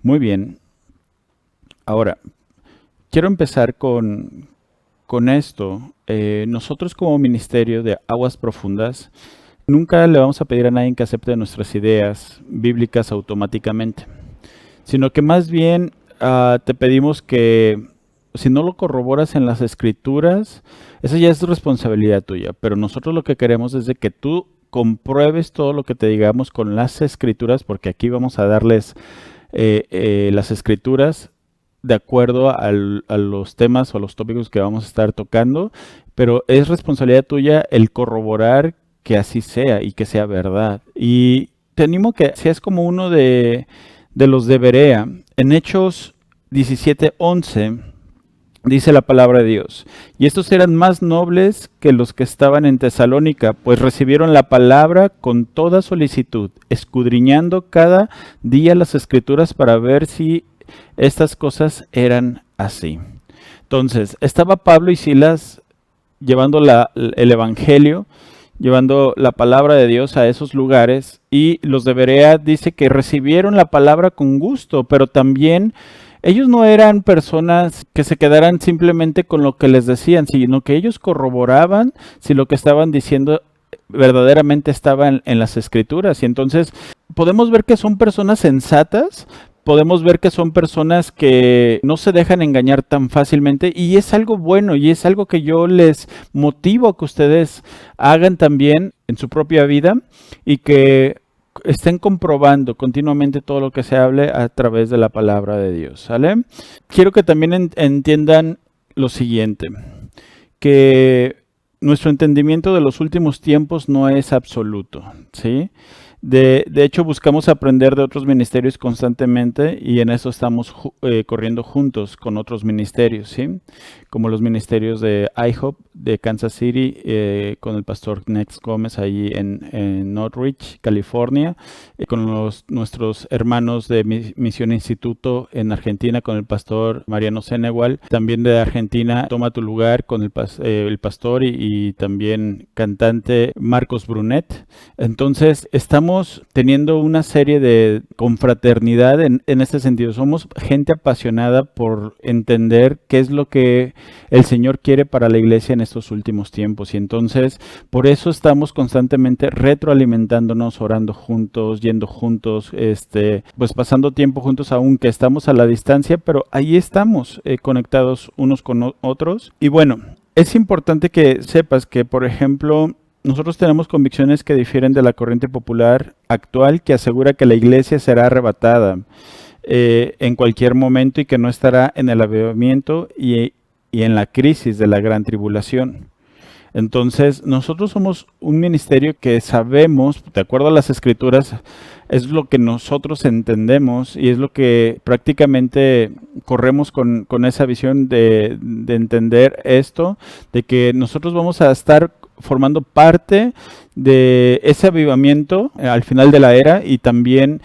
Muy bien. Ahora, quiero empezar con esto. Nosotros como Ministerio de Aguas Profundas, nunca le vamos a pedir a nadie que acepte nuestras ideas bíblicas automáticamente, sino que más bien te pedimos que si no lo corroboras en las escrituras, esa ya es responsabilidad tuya, pero nosotros lo que queremos es de que tú compruebes todo lo que te digamos con las escrituras, porque aquí vamos a darles las escrituras de acuerdo a los temas o a los tópicos que vamos a estar tocando, pero es responsabilidad tuya el corroborar que así sea y que sea verdad. Y te animo que seas como uno de los de Berea. En Hechos 17:11 dice la palabra de Dios: y estos eran más nobles que los que estaban en Tesalónica, pues recibieron la palabra con toda solicitud, escudriñando cada día las escrituras para ver si estas cosas eran así. Entonces, estaba Pablo y Silas llevando el evangelio, llevando la palabra de Dios a esos lugares, y los de Berea dice que recibieron la palabra con gusto, pero también ellos no eran personas que se quedaran simplemente con lo que les decían, sino que ellos corroboraban si lo que estaban diciendo verdaderamente estaba en las escrituras. Y entonces podemos ver que son personas sensatas, podemos ver que son personas que no se dejan engañar tan fácilmente, y es algo bueno y es algo que yo les motivo a que ustedes hagan también en su propia vida y que estén comprobando continuamente todo lo que se hable a través de la palabra de Dios, ¿sale? Quiero que también entiendan lo siguiente, que nuestro entendimiento de los últimos tiempos no es absoluto, ¿sí? De hecho, buscamos aprender de otros ministerios constantemente y en eso estamos corriendo juntos con otros ministerios, ¿sí? Como los ministerios de IHOP de Kansas City, con el pastor Nex Gómez ahí en Northridge, California, con nuestros hermanos de Misión Instituto en Argentina, con el pastor Mariano Senegal, también de Argentina, Toma tu lugar, con el pastor y también cantante Marcos Brunet. Entonces, estamos teniendo una serie de confraternidad en este sentido. Somos gente apasionada por entender qué es lo que el Señor quiere para la iglesia en estos últimos tiempos. Y entonces, por eso estamos constantemente retroalimentándonos, orando juntos, yendo juntos, pues pasando tiempo juntos, aunque estamos a la distancia, pero ahí estamos conectados unos con otros. Y bueno, es importante que sepas que, por ejemplo, nosotros tenemos convicciones que difieren de la corriente popular actual, que asegura que la iglesia será arrebatada en cualquier momento y que no estará en el avivamiento y en la crisis de la gran tribulación. Entonces, nosotros somos un ministerio que sabemos, de acuerdo a las escrituras, es lo que nosotros entendemos y es lo que prácticamente corremos con esa visión de entender esto, de que nosotros vamos a estar formando parte de ese avivamiento al final de la era, y también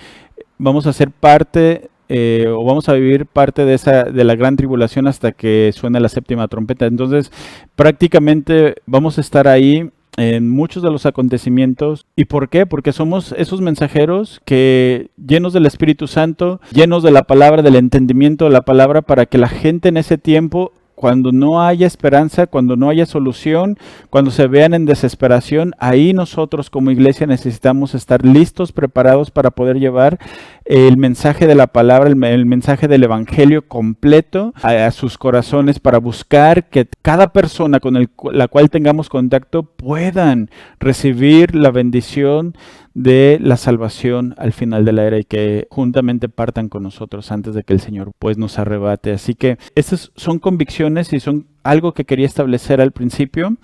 vamos a ser parte o vamos a vivir parte de la gran tribulación hasta que suene la séptima trompeta. Entonces, prácticamente vamos a estar ahí en muchos de los acontecimientos. ¿Y por qué? Porque somos esos mensajeros que, llenos del Espíritu Santo, llenos de la palabra, del entendimiento de la palabra, para que la gente en ese tiempo, cuando no haya esperanza, cuando no haya solución, cuando se vean en desesperación, ahí nosotros como iglesia necesitamos estar listos, preparados para poder llevar el mensaje de la palabra, el mensaje del evangelio completo a sus corazones, para buscar que cada persona con la cual tengamos contacto puedan recibir la bendición de la salvación al final de la era y que juntamente partan con nosotros antes de que el Señor pues nos arrebate. Así que estas son convicciones y son algo que quería establecer al principio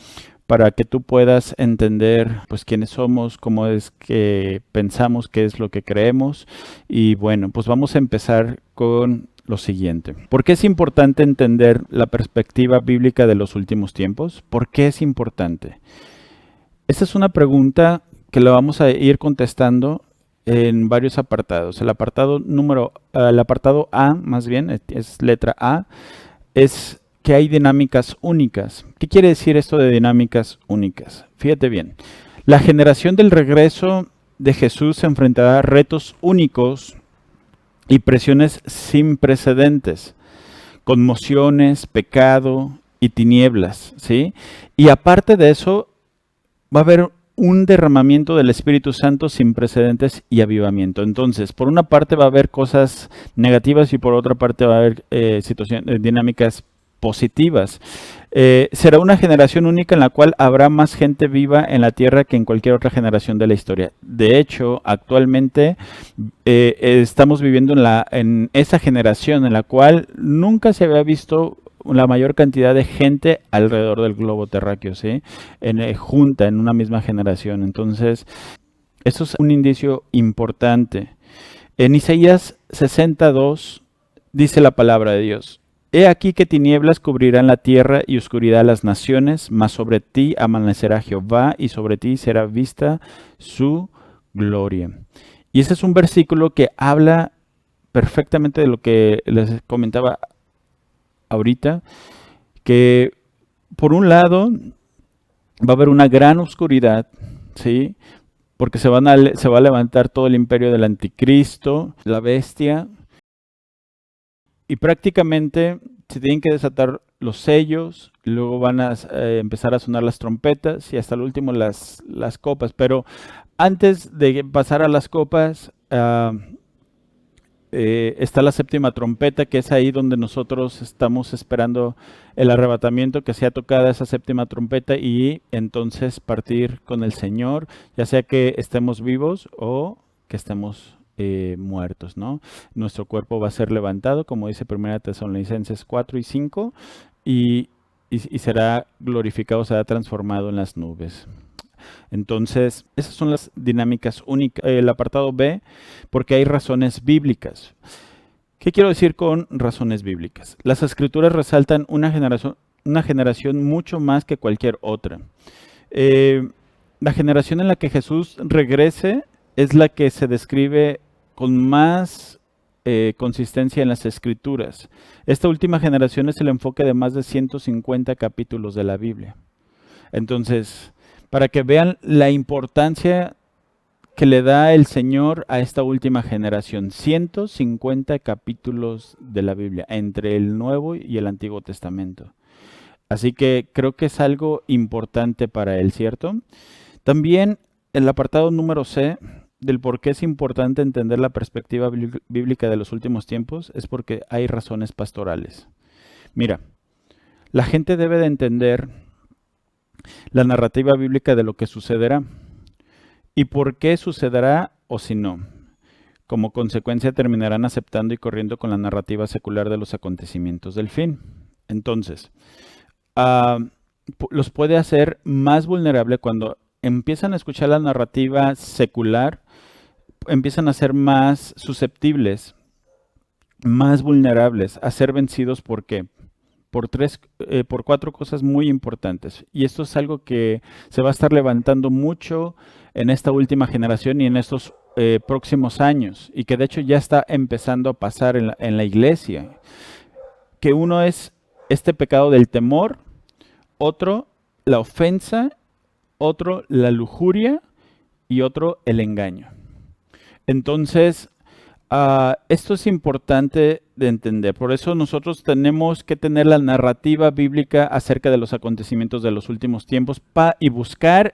para que tú puedas entender pues quiénes somos, cómo es que pensamos, qué es lo que creemos. Y bueno, pues vamos a empezar con lo siguiente. ¿Por qué es importante entender la perspectiva bíblica de los últimos tiempos? ¿Por qué es importante? Esta es una pregunta que la vamos a ir contestando en varios apartados. El apartado A, más bien, es letra A, es que hay dinámicas únicas. ¿Qué quiere decir esto de dinámicas únicas? Fíjate bien. La generación del regreso de Jesús se enfrentará a retos únicos y presiones sin precedentes, conmociones, pecado y tinieblas, ¿sí? Y aparte de eso, va a haber un derramamiento del Espíritu Santo sin precedentes y avivamiento. Entonces, por una parte va a haber cosas negativas y por otra parte va a haber situaciones, dinámicas positivas. Será una generación única en la cual habrá más gente viva en la tierra que en cualquier otra generación de la historia. De hecho, actualmente estamos viviendo en esa generación en la cual nunca se había visto la mayor cantidad de gente alrededor del globo terráqueo, ¿sí? Junta en una misma generación. Entonces, eso es un indicio importante. En Isaías 62 dice la palabra de Dios: He aquí que tinieblas cubrirán la tierra y oscuridad las naciones, mas sobre ti amanecerá Jehová y sobre ti será vista su gloria. Y ese es un versículo que habla perfectamente de lo que les comentaba ahorita, que por un lado va a haber una gran oscuridad, ¿sí? Porque se va a levantar todo el imperio del anticristo, la bestia, y prácticamente se tienen que desatar los sellos, luego van a empezar a sonar las trompetas y hasta el último las copas. Pero antes de pasar a las copas, está la séptima trompeta, que es ahí donde nosotros estamos esperando el arrebatamiento, que sea tocada esa séptima trompeta y entonces partir con el Señor, ya sea que estemos vivos o que estemos muertos, ¿no? Nuestro cuerpo va a ser levantado, como dice 1 Tesalonicenses 4 y 5, y será glorificado, será transformado en las nubes. Entonces, esas son las dinámicas únicas. El apartado B, porque hay razones bíblicas. ¿Qué quiero decir con razones bíblicas? Las escrituras resaltan una generación mucho más que cualquier otra. La generación en la que Jesús regrese es la que se describe con más consistencia en las escrituras. Esta última generación es el enfoque de más de 150 capítulos de la Biblia. Entonces, para que vean la importancia que le da el Señor a esta última generación. 150 capítulos de la Biblia, entre el Nuevo y el Antiguo Testamento. Así que creo que es algo importante para él, ¿cierto? También el apartado número C del por qué es importante entender la perspectiva bíblica de los últimos tiempos es porque hay razones pastorales. Mira, la gente debe de entender la narrativa bíblica de lo que sucederá y por qué sucederá o si no. Como consecuencia terminarán aceptando y corriendo con la narrativa secular de los acontecimientos del fin. Entonces, los puede hacer más vulnerable cuando empiezan a escuchar la narrativa secular, empiezan a ser más susceptibles, más vulnerables a ser vencidos. ¿Por qué? Por cuatro cosas muy importantes. Y esto es algo que se va a estar levantando mucho en esta última generación y en estos próximos años, y que de hecho ya está empezando a pasar en la iglesia. Que uno es este pecado del temor, otro la ofensa, otro la lujuria y otro el engaño. Entonces, esto es importante de entender. Por eso nosotros tenemos que tener la narrativa bíblica acerca de los acontecimientos de los últimos tiempos y buscar.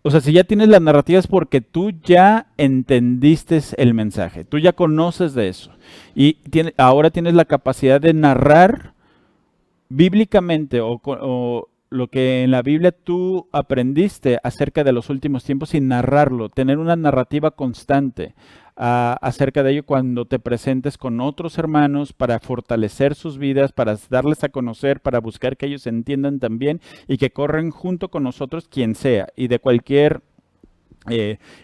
O sea, si ya tienes la narrativa es porque tú ya entendiste el mensaje, tú ya conoces de eso. Y ahora tienes la capacidad de narrar bíblicamente o lo que en la Biblia tú aprendiste acerca de los últimos tiempos y narrarlo, tener una narrativa constante acerca de ello cuando te presentes con otros hermanos para fortalecer sus vidas, para darles a conocer, para buscar que ellos entiendan también y que corren junto con nosotros quien sea y de cualquier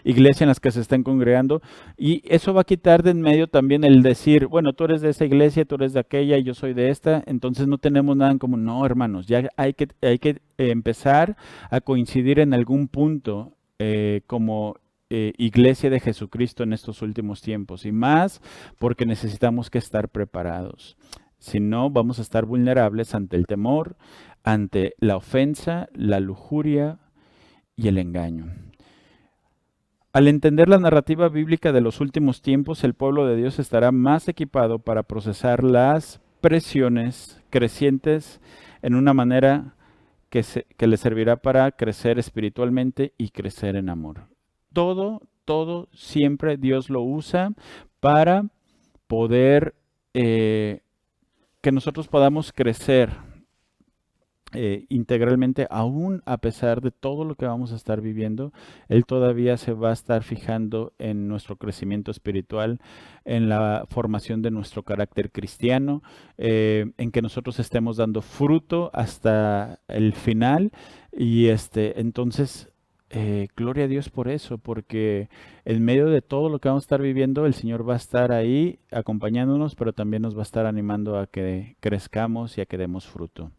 iglesia en las que se estén congregando, y eso va a quitar de en medio también el decir, bueno, tú eres de esa iglesia, tú eres de aquella y yo soy de esta, entonces no tenemos nada en común. No, hermanos, ya hay que empezar a coincidir en algún punto como iglesia de Jesucristo en estos últimos tiempos, y más porque necesitamos que estar preparados. Si no, vamos a estar vulnerables ante el temor, ante la ofensa, la lujuria y el engaño. Al entender la narrativa bíblica de los últimos tiempos, el pueblo de Dios estará más equipado para procesar las presiones crecientes en una manera que le servirá para crecer espiritualmente y crecer en amor. Todo, siempre Dios lo usa para poder que nosotros podamos crecer integralmente, aún a pesar de todo lo que vamos a estar viviendo. Él todavía se va a estar fijando en nuestro crecimiento espiritual, en la formación de nuestro carácter cristiano, en que nosotros estemos dando fruto hasta el final. Y entonces, gloria a Dios por eso, porque en medio de todo lo que vamos a estar viviendo, el Señor va a estar ahí acompañándonos, pero también nos va a estar animando a que crezcamos y a que demos fruto.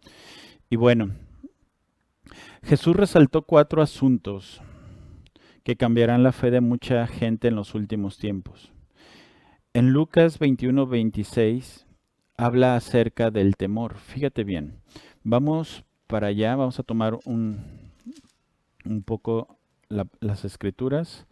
Y bueno, Jesús resaltó 4 asuntos que cambiarán la fe de mucha gente en los últimos tiempos. En Lucas 21:26 habla acerca del temor. Fíjate bien, vamos para allá, vamos a tomar un poco las escrituras.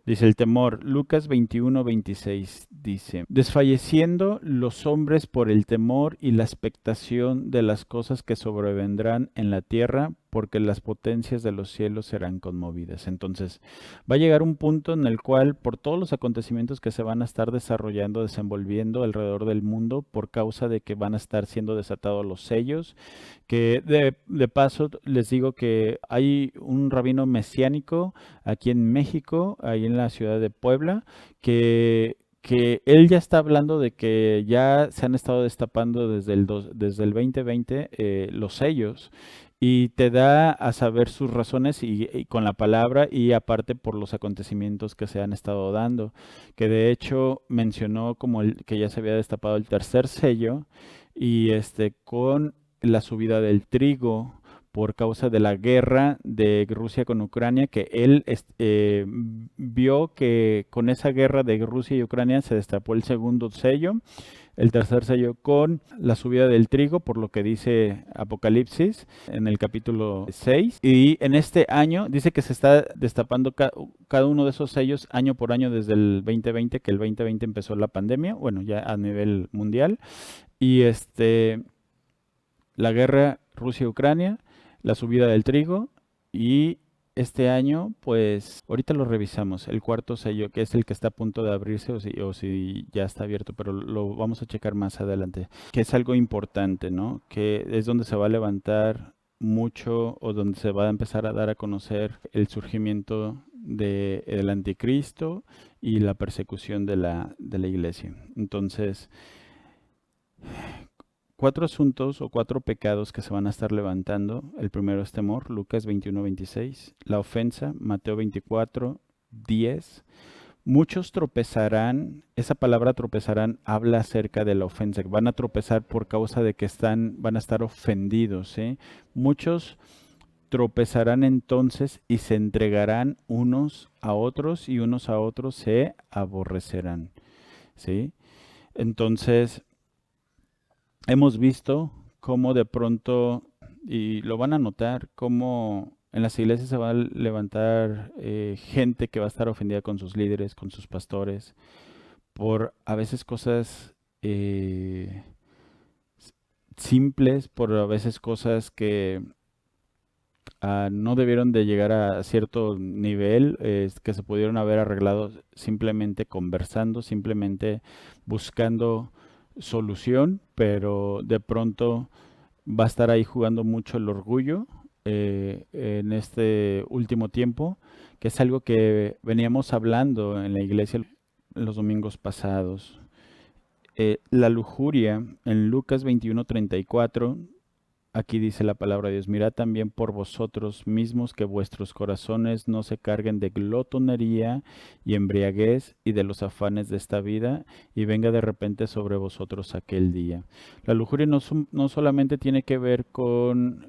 Dice el temor, Lucas 21:26 dice, desfalleciendo los hombres por el temor y la expectación de las cosas que sobrevendrán en la tierra, porque las potencias de los cielos serán conmovidas. Entonces, va a llegar un punto en el cual, por todos los acontecimientos que se van a estar desarrollando, desenvolviendo alrededor del mundo, por causa de que van a estar siendo desatados los sellos, que de paso les digo que hay un rabino mesiánico aquí en México, ahí en la ciudad de Puebla, que él ya está hablando de que ya se han estado destapando desde el 2020 los sellos y te da a saber sus razones y con la palabra y aparte por los acontecimientos que se han estado dando, que de hecho mencionó como que ya se había destapado el tercer sello y con la subida del trigo por causa de la guerra de Rusia con Ucrania, que él vio que con esa guerra de Rusia y Ucrania se destapó el segundo sello, el tercer sello con la subida del trigo, por lo que dice Apocalipsis en el capítulo 6. Y en este año dice que se está destapando cada uno de esos sellos año por año desde el 2020, que el 2020 empezó la pandemia, bueno, ya a nivel mundial. Y la guerra Rusia-Ucrania, la subida del trigo y este año, pues ahorita lo revisamos, el cuarto sello, que es el que está a punto de abrirse o si ya está abierto, pero lo vamos a checar más adelante, que es algo importante, ¿no? Que es donde se va a levantar mucho o donde se va a empezar a dar a conocer el surgimiento del anticristo y la persecución de la iglesia. Entonces, 4 asuntos o 4 pecados que se van a estar levantando. El primero es temor, Lucas 21:26. La ofensa, Mateo 24:10. Muchos tropezarán, esa palabra tropezarán habla acerca de la ofensa. Van a tropezar por causa de que van a estar ofendidos. Muchos tropezarán entonces y se entregarán unos a otros y unos a otros se aborrecerán. ¿Sí? Entonces, hemos visto cómo de pronto, y lo van a notar, cómo en las iglesias se va a levantar gente que va a estar ofendida con sus líderes, con sus pastores, por a veces cosas simples, por a veces cosas que no debieron de llegar a cierto nivel, que se pudieron haber arreglado simplemente conversando, simplemente buscando solución, pero de pronto va a estar ahí jugando mucho el orgullo en este último tiempo, que es algo que veníamos hablando en la iglesia los domingos pasados. La lujuria en Lucas 21:34. Aquí dice la palabra de Dios, mirad también por vosotros mismos que vuestros corazones no se carguen de glotonería y embriaguez y de los afanes de esta vida y venga de repente sobre vosotros aquel día. La lujuria no solamente tiene que ver con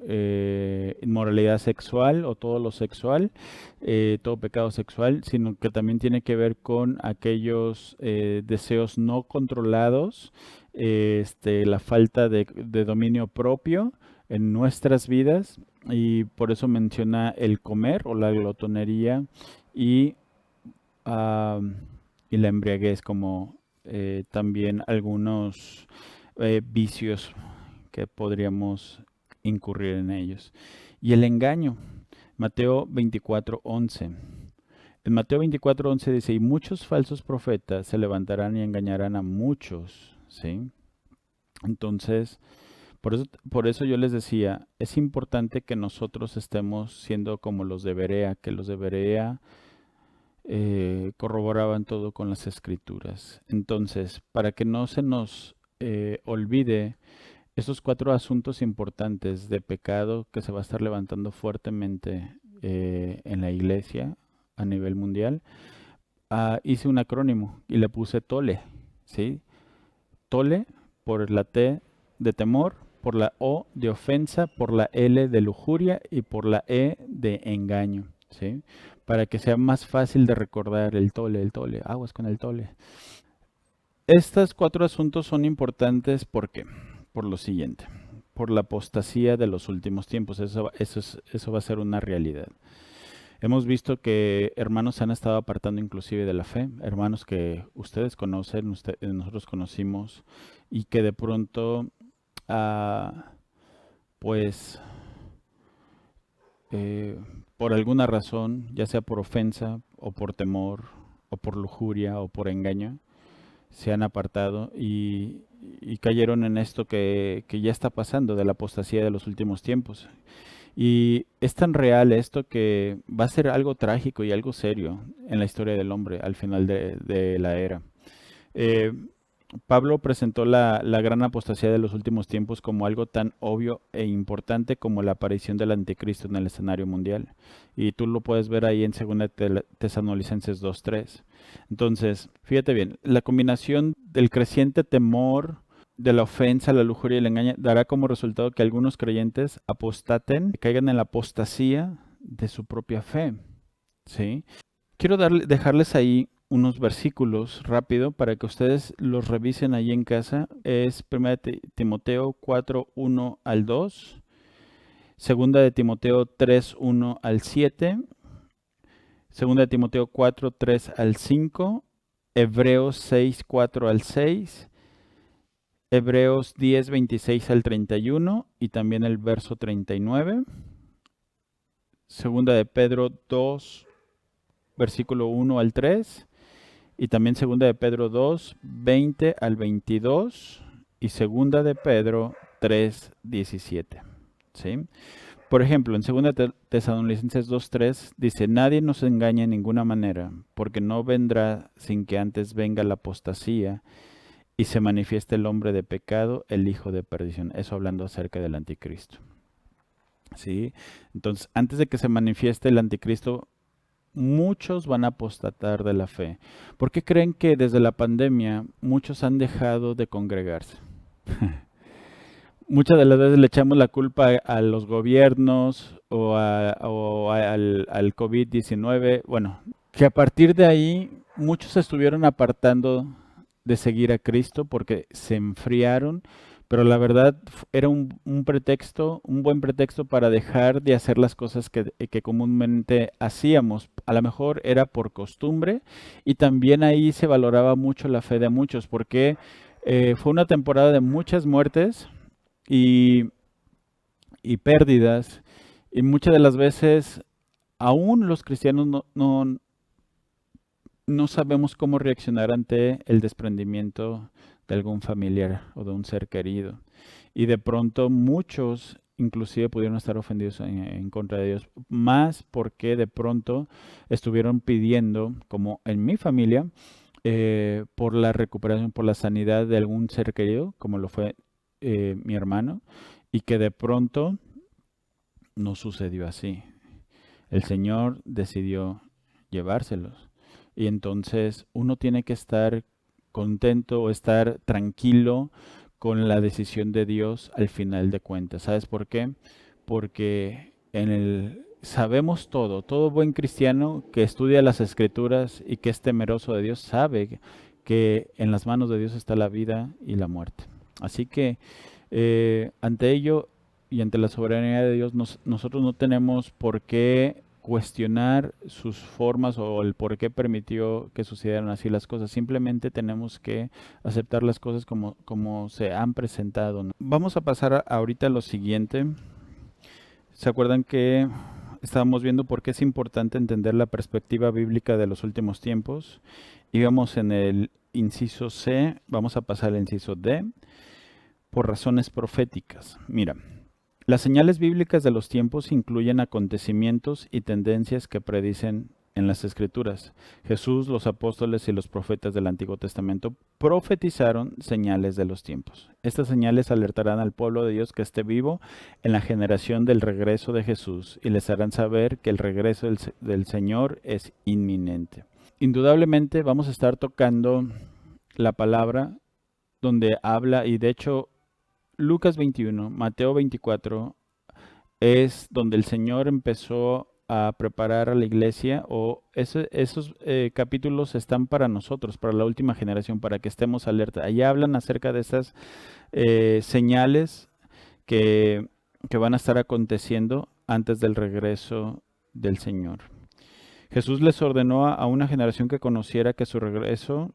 inmoralidad sexual o todo lo sexual, todo pecado sexual, sino que también tiene que ver con aquellos deseos no controlados, la falta de dominio propio en nuestras vidas y por eso menciona el comer o la glotonería y ah, y la embriaguez como también algunos vicios que podríamos incurrir en ellos. Y el engaño, Mateo 24:11. En Mateo 24:11 dice, y muchos falsos profetas se levantarán y engañarán a muchos, ¿sí? Entonces, por eso yo les decía, es importante que nosotros estemos siendo como los de Berea, que los de Berea corroboraban todo con las escrituras. Entonces, para que no se nos olvide esos cuatro asuntos importantes de pecado que se va a estar levantando fuertemente en la iglesia a nivel mundial, hice un acrónimo y le puse TOLE, ¿sí? TOLE por la T de temor, por la O de ofensa, por la L de lujuria y por la E de engaño, ¿sí? Para que sea más fácil de recordar el tole, aguas con el tole. Estos cuatro asuntos son importantes porque, por lo siguiente, por la apostasía de los últimos tiempos, eso va a ser una realidad. Hemos visto que hermanos se han estado apartando inclusive de la fe, hermanos que ustedes conocen, nosotros conocimos, y que de pronto, pues, eh, por alguna razón, ya sea por ofensa o por temor o por lujuria o por engaño, se han apartado y cayeron en esto que ya está pasando de la apostasía de los últimos tiempos. Y es tan real esto que va a ser algo trágico y algo serio en la historia del hombre al final de la era. Eh, Pablo presentó la gran apostasía de los últimos tiempos como algo tan obvio e importante como la aparición del anticristo en el escenario mundial. Y tú lo puedes ver ahí en 2 Tesalonicenses 2:3. Entonces, fíjate bien, la combinación del creciente temor, de la ofensa, la lujuria y el engaño dará como resultado que algunos creyentes apostaten, caigan en la apostasía de su propia fe. ¿Sí? Quiero dejarles ahí unos versículos rápido para que ustedes los revisen ahí en casa. Es 1 Timoteo 4:1 al 2, 2 de Timoteo 3:1 al 7, 2 de Timoteo 4:3 al 5, Hebreos 6:4 al 6, Hebreos 10:26 al 31 y también el verso 39, 2 de Pedro 2, versículo 1 al 3, y también segunda de Pedro 2, 20 al 22 y segunda de Pedro 3, 17. ¿Sí? Por ejemplo, en segunda Tesalonicenses 2, 3 dice, nadie nos engaña en ninguna manera, porque no vendrá sin que antes venga la apostasía y se manifieste el hombre de pecado, el hijo de perdición. Eso hablando acerca del anticristo. ¿Sí? Entonces, antes de que se manifieste el anticristo, muchos van a apostatar de la fe. ¿Por qué creen que desde la pandemia muchos han dejado de congregarse? Muchas de las veces le echamos la culpa a los gobiernos o al COVID-19. Bueno, que a partir de ahí muchos se estuvieron apartando de seguir a Cristo porque se enfriaron, pero la verdad era un pretexto, un buen pretexto para dejar de hacer las cosas que comúnmente hacíamos. A lo mejor era por costumbre y también ahí se valoraba mucho la fe de muchos porque fue una temporada de muchas muertes y, y pérdidas y muchas de las veces aún los cristianos no sabemos cómo reaccionar ante el desprendimiento de algún familiar o de un ser querido. Y de pronto muchos inclusive pudieron estar ofendidos en contra de Dios, más porque de pronto estuvieron pidiendo, como en mi familia, por la recuperación, por la sanidad de algún ser querido, como lo fue mi hermano, y que de pronto no sucedió así. El Señor decidió llevárselos. Y entonces uno tiene que estar contento o estar tranquilo con la decisión de Dios al final de cuentas. ¿Sabes por qué? Porque sabemos todo buen cristiano que estudia las escrituras y que es temeroso de Dios sabe que en las manos de Dios está la vida y la muerte. Así que ante ello y ante la soberanía de Dios nosotros no tenemos por qué cuestionar sus formas o el por qué permitió que sucedieran así las cosas. Simplemente tenemos que aceptar las cosas como se han presentado, ¿no? Vamos a pasar ahorita a lo siguiente. ¿Se acuerdan que estábamos viendo por qué es importante entender la perspectiva bíblica de los últimos tiempos? Íbamos en el inciso C, vamos a pasar al inciso D, por razones proféticas. Mira, las señales bíblicas de los tiempos incluyen acontecimientos y tendencias que predicen en las Escrituras. Jesús, los apóstoles y los profetas del Antiguo Testamento profetizaron señales de los tiempos. Estas señales alertarán al pueblo de Dios que esté vivo en la generación del regreso de Jesús y les harán saber que el regreso del Señor es inminente. Indudablemente vamos a estar tocando la palabra donde habla, y de hecho Lucas 21, Mateo 24, es donde el Señor empezó a preparar a la iglesia, o esos capítulos están para nosotros, para la última generación, para que estemos alerta. Allí hablan acerca de estas señales que, que van a estar aconteciendo antes del regreso del Señor. Jesús les ordenó a una generación que conociera que su regreso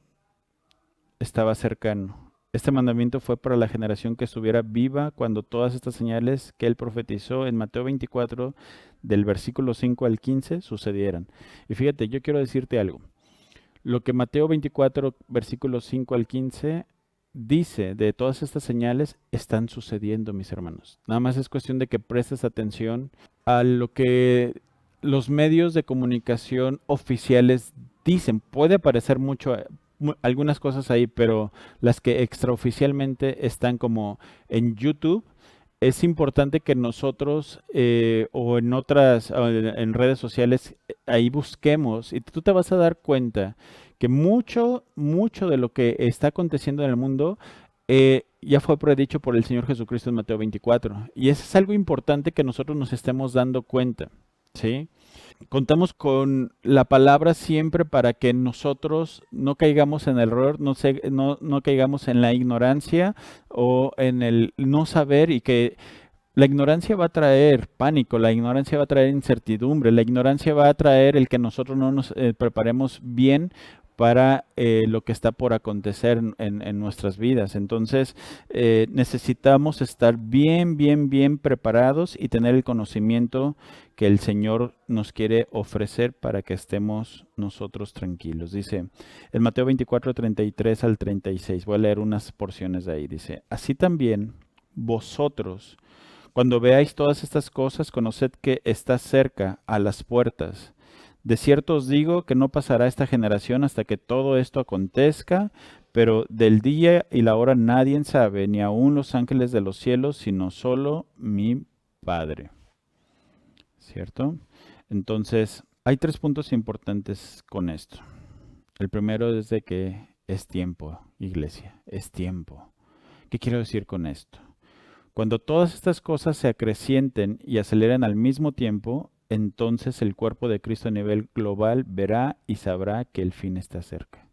estaba cercano. Este mandamiento fue para la generación que estuviera viva cuando todas estas señales que él profetizó en Mateo 24, del versículo 5 al 15, sucedieran. Y fíjate, yo quiero decirte algo. Lo que Mateo 24, versículos 5 al 15 dice de todas estas señales están sucediendo, mis hermanos. Nada más es cuestión de que prestes atención a lo que los medios de comunicación oficiales dicen. Puede parecer mucho algunas cosas ahí, pero las que extraoficialmente están como en YouTube, es importante que nosotros o en otras, o en redes sociales, ahí busquemos y tú te vas a dar cuenta que mucho de lo que está aconteciendo en el mundo ya fue predicho por el Señor Jesucristo en Mateo 24. Y eso es algo importante que nosotros nos estemos dando cuenta, ¿sí? Contamos con la palabra siempre para que nosotros no caigamos en el error, no caigamos en la ignorancia o en el no saber, y que la ignorancia va a traer pánico, la ignorancia va a traer incertidumbre, la ignorancia va a traer el que nosotros no nos preparemos bien para lo que está por acontecer en nuestras vidas. Entonces, necesitamos estar bien preparados y tener el conocimiento que el Señor nos quiere ofrecer para que estemos nosotros tranquilos. Dice, en Mateo 24, 33 al 36, voy a leer unas porciones de ahí. Dice, así también vosotros, cuando veáis todas estas cosas, conoced que está cerca a las puertas. De cierto os digo que no pasará esta generación hasta que todo esto acontezca, pero del día y la hora nadie sabe, ni aun los ángeles de los cielos, sino solo mi Padre. ¿Cierto? Entonces, hay tres puntos importantes con esto. El primero es de que es tiempo, iglesia, es tiempo. ¿Qué quiero decir con esto? Cuando todas estas cosas se acrecienten y aceleren al mismo tiempo, entonces el cuerpo de Cristo a nivel global verá y sabrá que el fin está cerca.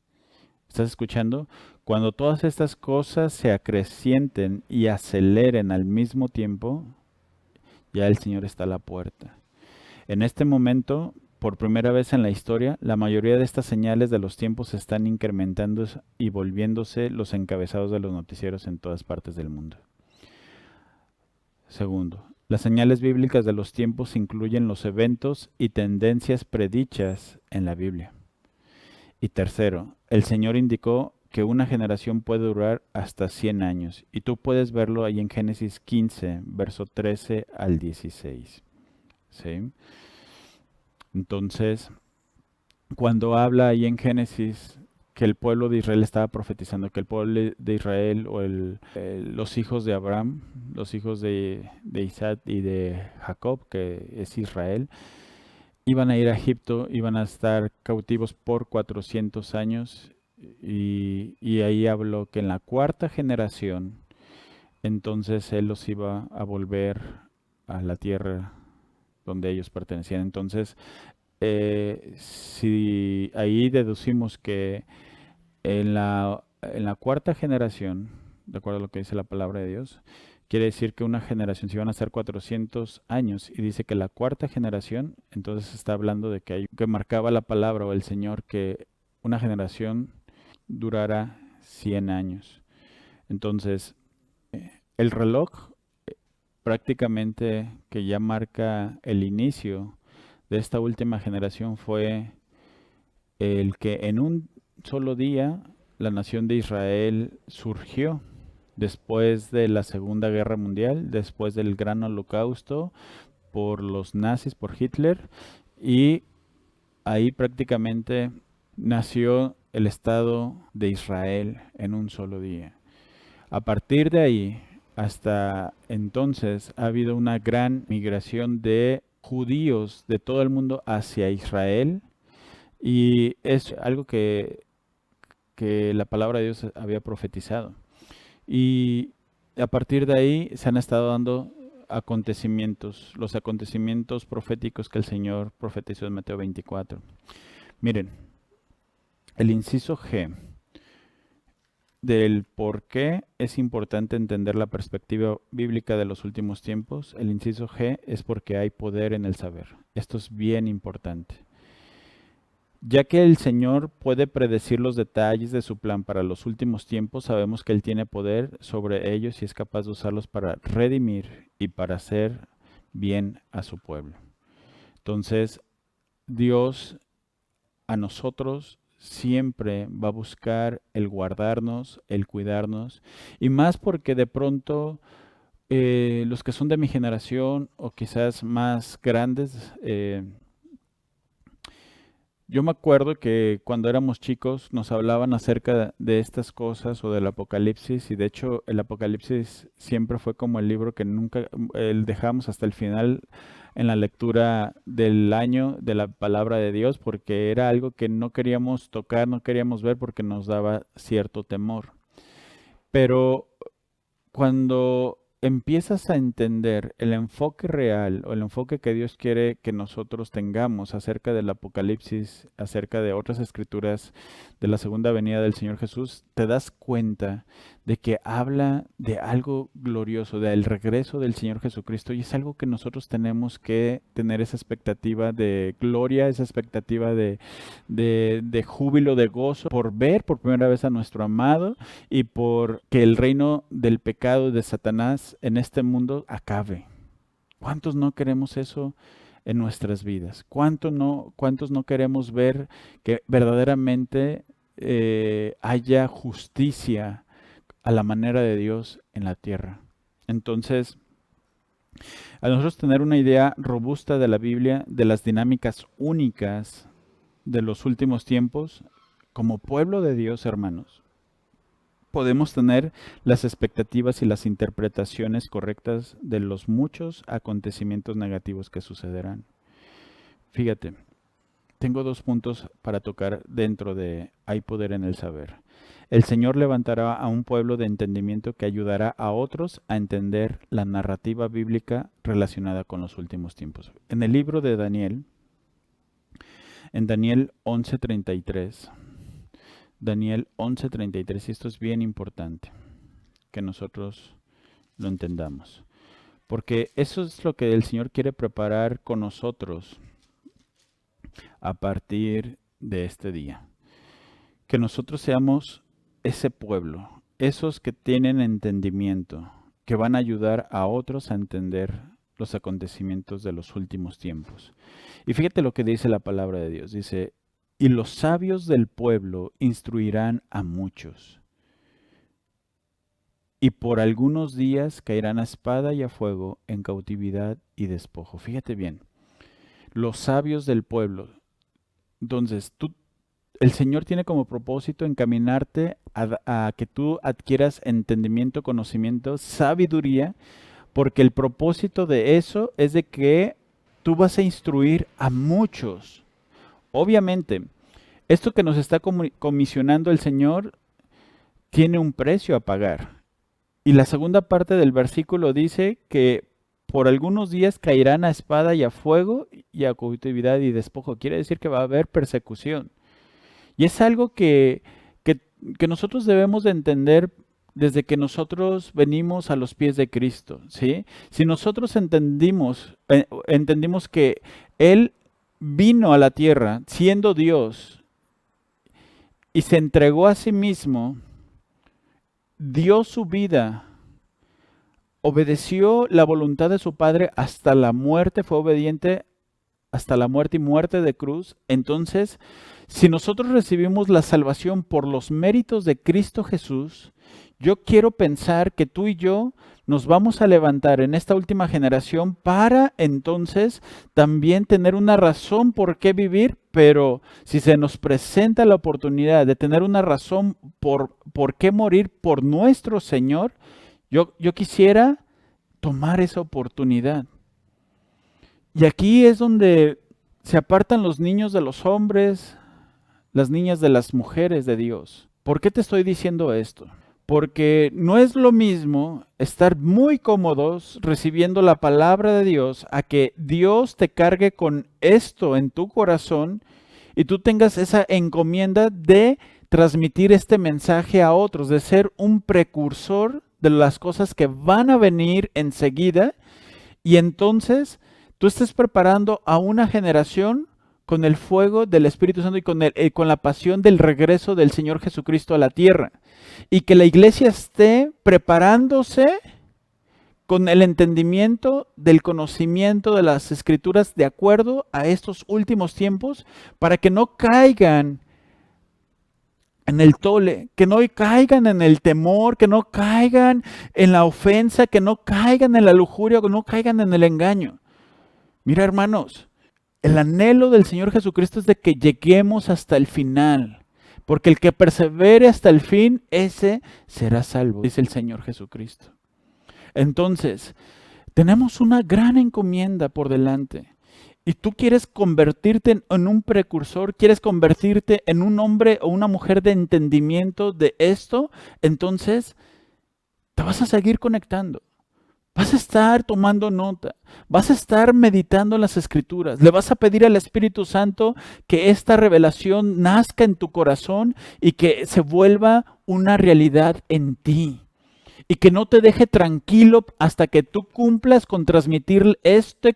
¿Estás escuchando? Cuando todas estas cosas se acrecienten y aceleren al mismo tiempo, ya el Señor está a la puerta. En este momento, por primera vez en la historia, la mayoría de estas señales de los tiempos se están incrementando y volviéndose los encabezados de los noticieros en todas partes del mundo. Segundo, las señales bíblicas de los tiempos incluyen los eventos y tendencias predichas en la Biblia. Y tercero, el Señor indicó que una generación puede durar hasta 100 años. Y tú puedes verlo ahí en Génesis 15, verso 13 al 16. ¿Sí? Entonces, cuando habla ahí en Génesis que el pueblo de Israel estaba profetizando, que el pueblo de Israel o los hijos de Abraham, los hijos de Isaac y de Jacob, que es Israel, iban a ir a Egipto, iban a estar cautivos por 400 años, y ahí habló que en la cuarta generación, entonces Él los iba a volver a la tierra donde ellos pertenecían. Entonces, si ahí deducimos que en la cuarta generación, de acuerdo a lo que dice la palabra de Dios, quiere decir que una generación, si van a ser 400 años, y dice que la cuarta generación, entonces está hablando de que marcaba la palabra o el Señor que una generación durara 100 años. Entonces, el reloj prácticamente que ya marca el inicio de esta última generación fue el que en un solo día la nación de Israel surgió después de la Segunda Guerra Mundial, después del Gran Holocausto por los nazis, por Hitler, y ahí prácticamente nació el Estado de Israel en un solo día. A partir de ahí, hasta entonces, ha habido una gran migración de judíos de todo el mundo hacia Israel y es algo que la palabra de Dios había profetizado. Y a partir de ahí se han estado dando acontecimientos, los acontecimientos proféticos que el Señor profetizó en Mateo 24. Miren, el inciso G del por qué es importante entender la perspectiva bíblica de los últimos tiempos, el inciso G es porque hay poder en el saber. Esto es bien importante. Ya que el Señor puede predecir los detalles de su plan para los últimos tiempos, sabemos que Él tiene poder sobre ellos y es capaz de usarlos para redimir y para hacer bien a su pueblo. Entonces, Dios a nosotros siempre va a buscar el guardarnos, el cuidarnos, y más porque de pronto los que son de mi generación o quizás más grandes, yo me acuerdo que cuando éramos chicos nos hablaban acerca de estas cosas o del Apocalipsis y de hecho el Apocalipsis siempre fue como el libro que nunca dejamos hasta el final en la lectura del año de la palabra de Dios porque era algo que no queríamos tocar, no queríamos ver porque nos daba cierto temor. Pero cuando empiezas a entender el enfoque real o el enfoque que Dios quiere que nosotros tengamos acerca del Apocalipsis, acerca de otras escrituras de la segunda venida del Señor Jesús, te das cuenta de que habla de algo glorioso, del regreso del Señor Jesucristo y es algo que nosotros tenemos que tener esa expectativa de gloria, esa expectativa de júbilo, de gozo por ver por primera vez a nuestro amado y por que el reino del pecado de Satanás en este mundo acabe. ¿Cuántos no queremos eso en nuestras vidas? ¿Cuántos no queremos ver que verdaderamente haya justicia a la manera de Dios en la tierra? Entonces, a nosotros tener una idea robusta de la Biblia, de las dinámicas únicas de los últimos tiempos, como pueblo de Dios, hermanos, podemos tener las expectativas y las interpretaciones correctas de los muchos acontecimientos negativos que sucederán. Fíjate, tengo 2 puntos para tocar dentro de hay poder en el saber. El Señor levantará a un pueblo de entendimiento que ayudará a otros a entender la narrativa bíblica relacionada con los últimos tiempos. En el libro de Daniel, en Daniel 11:33, Daniel 11:33, y esto es bien importante que nosotros lo entendamos, porque eso es lo que el Señor quiere preparar con nosotros a partir de este día. Que nosotros seamos ese pueblo, esos que tienen entendimiento, que van a ayudar a otros a entender los acontecimientos de los últimos tiempos. Y fíjate lo que dice la palabra de Dios, dice, y los sabios del pueblo instruirán a muchos. Y por algunos días caerán a espada y a fuego en cautividad y despojo. Fíjate bien, los sabios del pueblo. Entonces, el Señor tiene como propósito encaminarte a que tú adquieras entendimiento, conocimiento, sabiduría, porque el propósito de eso es de que tú vas a instruir a muchos. Obviamente, esto que nos está comisionando el Señor tiene un precio a pagar. Y la segunda parte del versículo dice que por algunos días caerán a espada y a fuego y a cautividad y despojo. Quiere decir que va a haber persecución. Y es algo que nosotros debemos de entender desde que nosotros venimos a los pies de Cristo, ¿sí? Si nosotros entendimos que Él vino a la tierra siendo Dios y se entregó a sí mismo, dio su vida, obedeció la voluntad de su Padre hasta la muerte, fue obediente hasta la muerte y muerte de cruz. Entonces, si nosotros recibimos la salvación por los méritos de Cristo Jesús, yo quiero pensar que tú y yo nos vamos a levantar en esta última generación para entonces también tener una razón por qué vivir, pero si se nos presenta la oportunidad de tener una razón por qué morir por nuestro Señor, yo quisiera tomar esa oportunidad. Y aquí es donde se apartan los niños de los hombres, las niñas de las mujeres de Dios. ¿Por qué te estoy diciendo esto? Porque no es lo mismo estar muy cómodos recibiendo la palabra de Dios a que Dios te cargue con esto en tu corazón y tú tengas esa encomienda de transmitir este mensaje a otros, de ser un precursor de las cosas que van a venir enseguida, y entonces tú estés preparando a una generación con el fuego del Espíritu Santo y con la pasión del regreso del Señor Jesucristo a la tierra. Y que la iglesia esté preparándose con el entendimiento del conocimiento de las Escrituras de acuerdo a estos últimos tiempos, para que no caigan en el tole, que no caigan en el temor, que no caigan en la ofensa, que no caigan en la lujuria, que no caigan en el engaño. Mira, hermanos, el anhelo del Señor Jesucristo es de que lleguemos hasta el final, porque el que persevere hasta el fin, ese será salvo, dice el Señor Jesucristo. Entonces, tenemos una gran encomienda por delante. Y tú quieres convertirte en un precursor, quieres convertirte en un hombre o una mujer de entendimiento de esto, entonces te vas a seguir conectando. Vas a estar tomando nota, vas a estar meditando en las Escrituras, le vas a pedir al Espíritu Santo que esta revelación nazca en tu corazón y que se vuelva una realidad en ti. Y que no te deje tranquilo hasta que tú cumplas con transmitir este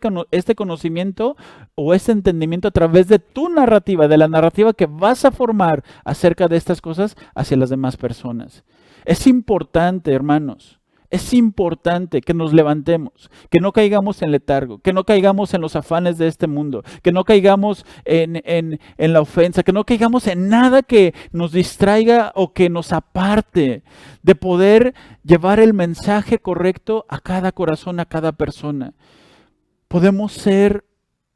conocimiento o este entendimiento a través de tu narrativa, de la narrativa que vas a formar acerca de estas cosas hacia las demás personas. Es importante, hermanos. Es importante que nos levantemos, que no caigamos en letargo, que no caigamos en los afanes de este mundo, que no caigamos en la ofensa, que no caigamos en nada que nos distraiga o que nos aparte de poder llevar el mensaje correcto a cada corazón, a cada persona. Podemos ser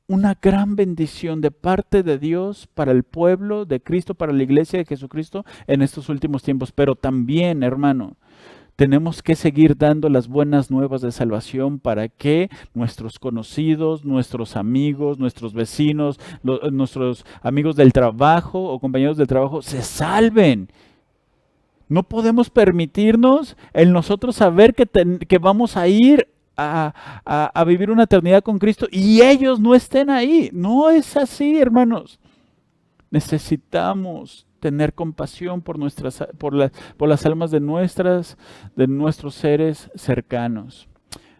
una gran bendición de parte de Dios para el pueblo de Cristo, para la iglesia de Jesucristo en estos últimos tiempos, pero también, hermano, tenemos que seguir dando las buenas nuevas de salvación para que nuestros conocidos, nuestros amigos, nuestros vecinos, nuestros amigos del trabajo o compañeros del trabajo se salven. No podemos permitirnos el nosotros saber que vamos a ir a vivir una eternidad con Cristo y ellos no estén ahí. No es así, hermanos. Necesitamos tener compasión por las almas de nuestros seres cercanos.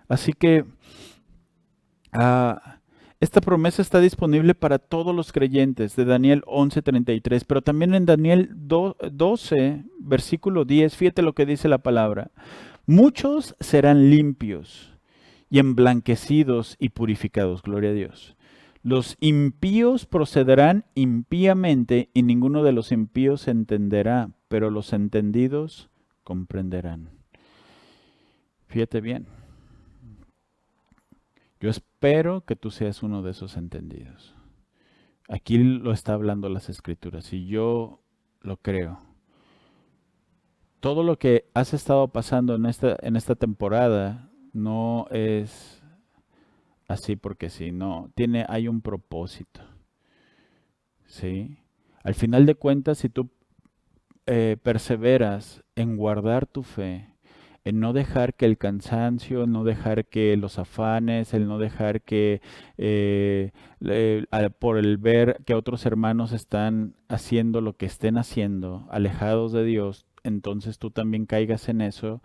Así que esta promesa está disponible para todos los creyentes de Daniel 11:33, pero también en Daniel 12, versículo 10, fíjate lo que dice la palabra. Muchos serán limpios y emblanquecidos y purificados, gloria a Dios. Los impíos procederán impíamente y ninguno de los impíos entenderá, pero los entendidos comprenderán. Fíjate bien. Yo espero que tú seas uno de esos entendidos. Aquí lo está hablando las Escrituras y yo lo creo. Todo lo que has estado pasando en esta temporada no es así porque sí, no, hay un propósito, ¿sí? Al final de cuentas, si tú perseveras en guardar tu fe, en no dejar que el cansancio, en no dejar que los afanes, el no dejar que por el ver que otros hermanos están haciendo lo que estén haciendo, alejados de Dios, entonces tú también caigas en eso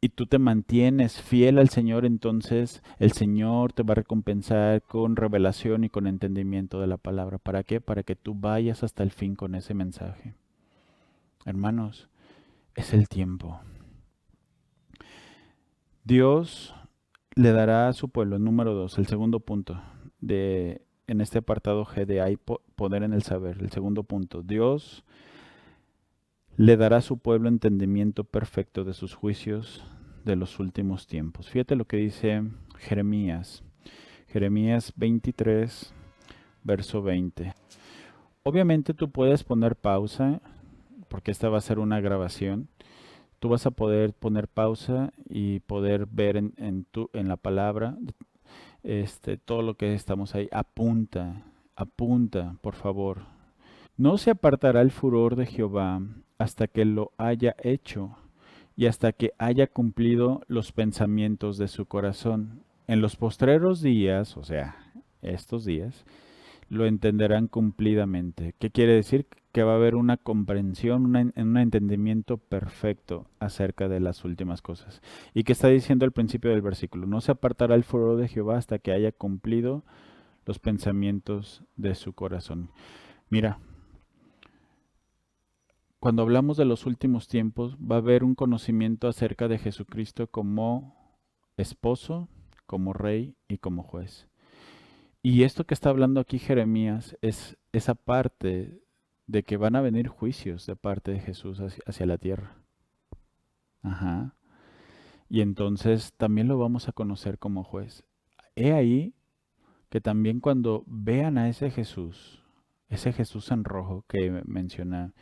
y tú te mantienes fiel al Señor, entonces el Señor te va a recompensar con revelación y con entendimiento de la palabra. ¿Para qué? Para que tú vayas hasta el fin con ese mensaje. Hermanos, es el tiempo. Dios le dará a su pueblo, número 2, el segundo punto en este apartado G de hay poder en el saber. El segundo punto, Dios le dará a su pueblo entendimiento perfecto de sus juicios de los últimos tiempos. Fíjate lo que dice Jeremías. Jeremías 23, verso 20. Obviamente tú puedes poner pausa, porque esta va a ser una grabación. Tú vas a poder poner pausa y poder ver en la palabra todo lo que estamos ahí. Apunta, apunta, por favor. No se apartará el furor de Jehová hasta que lo haya hecho y hasta que haya cumplido los pensamientos de su corazón. En los postreros días, o sea, estos días, lo entenderán cumplidamente. ¿Qué quiere decir? Que va a haber una comprensión, un entendimiento perfecto acerca de las últimas cosas. ¿Y qué está diciendo al principio del versículo? No se apartará el furor de Jehová hasta que haya cumplido los pensamientos de su corazón. Mira, cuando hablamos de los últimos tiempos, va a haber un conocimiento acerca de Jesucristo como esposo, como rey y como juez. Y esto que está hablando aquí Jeremías es esa parte de que van a venir juicios de parte de Jesús hacia la tierra. Ajá. Y entonces también lo vamos a conocer como juez. He ahí que también cuando vean a ese Jesús en rojo que menciona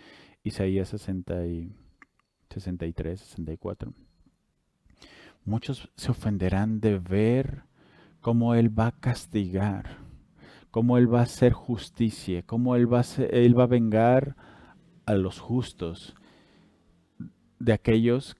Isaías 63, 64, muchos se ofenderán de ver cómo Él va a castigar, cómo Él va a hacer justicia, cómo Él va a vengar a los justos de aquellos,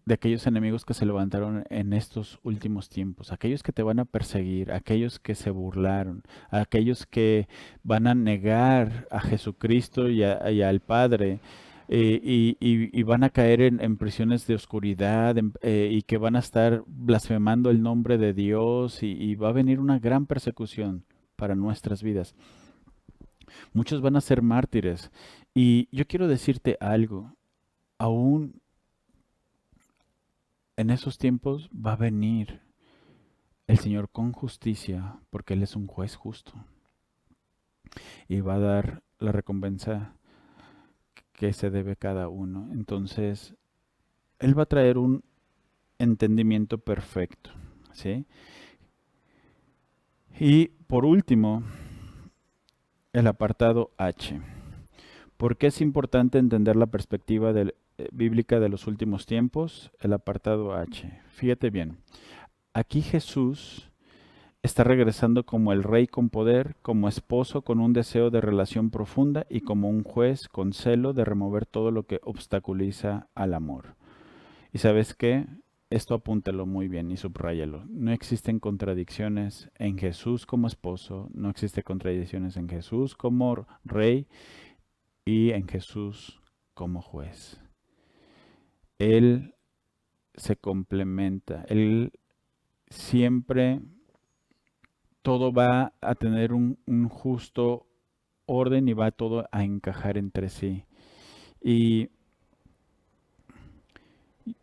de aquellos enemigos que se levantaron en estos últimos tiempos, aquellos que te van a perseguir, aquellos que se burlaron, aquellos que van a negar a Jesucristo y al Padre. Y van a caer en prisiones de oscuridad y que van a estar blasfemando el nombre de Dios y va a venir una gran persecución para nuestras vidas. Muchos van a ser mártires. Y yo quiero decirte algo, aún en esos tiempos va a venir el Señor con justicia, porque Él es un juez justo. Y va a dar la recompensa que se debe cada uno. Entonces, Él va a traer un entendimiento perfecto, ¿sí? Y por último, el apartado H. ¿Por qué es importante entender la perspectiva bíblica de los últimos tiempos? El apartado H. Fíjate bien. Aquí Jesús está regresando como el rey con poder, como esposo con un deseo de relación profunda y como un juez con celo de remover todo lo que obstaculiza al amor. ¿Y sabes qué? Esto apúntalo muy bien y subráyalo. No existen contradicciones en Jesús como esposo, no existen contradicciones en Jesús como rey y en Jesús como juez. Él se complementa, Él siempre, todo va a tener un justo orden y va todo a encajar entre sí. Y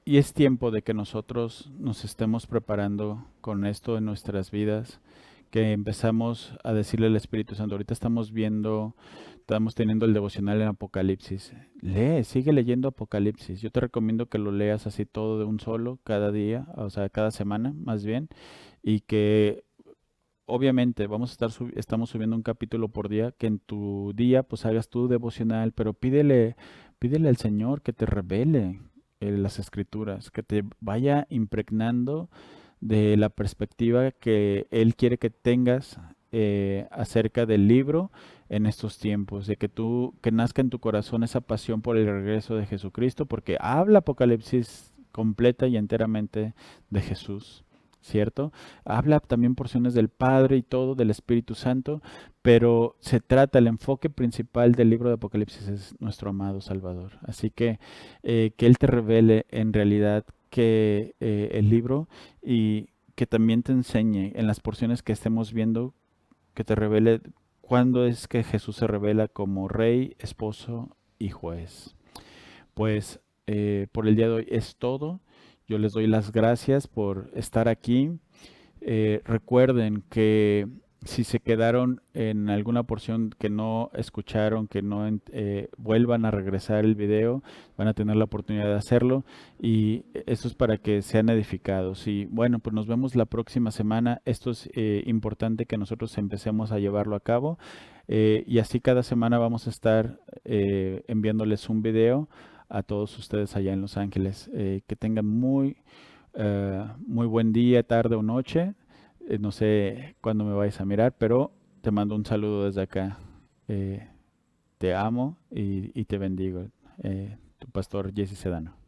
Y es tiempo de que nosotros nos estemos preparando con esto en nuestras vidas, que empezamos a decirle al Espíritu Santo, ahorita estamos teniendo el devocional en Apocalipsis. Lee, sigue leyendo Apocalipsis. Yo te recomiendo que lo leas así todo de un solo, cada día, o sea, cada semana más bien, y que obviamente estamos subiendo un capítulo por día, que en tu día pues hagas tu devocional, pero pídele al Señor que te revele las escrituras, que te vaya impregnando de la perspectiva que Él quiere que tengas acerca del libro en estos tiempos, de que nazca en tu corazón esa pasión por el regreso de Jesucristo, porque habla Apocalipsis completa y enteramente de Jesús. ¿cierto? Habla también porciones del Padre y todo, del Espíritu Santo, pero se trata, el enfoque principal del libro de Apocalipsis es nuestro amado Salvador. Así que Él te revele en realidad que el libro y que también te enseñe en las porciones que estemos viendo, que te revele cuándo es que Jesús se revela como Rey, Esposo y Juez. Pues por el día de hoy es todo. Yo les doy las gracias por estar aquí. Recuerden que si se quedaron en alguna porción que no escucharon, que no vuelvan a regresar el video, van a tener la oportunidad de hacerlo y eso es para que sean edificados. Y bueno, pues nos vemos la próxima semana. Esto es importante que nosotros empecemos a llevarlo a cabo y así cada semana vamos a estar enviándoles un video a todos ustedes allá en Los Ángeles. Que tengan muy buen día, tarde o noche. No sé cuándo me vais a mirar, pero te mando un saludo desde acá. Te amo y te bendigo. Tu pastor Jesse Sedano.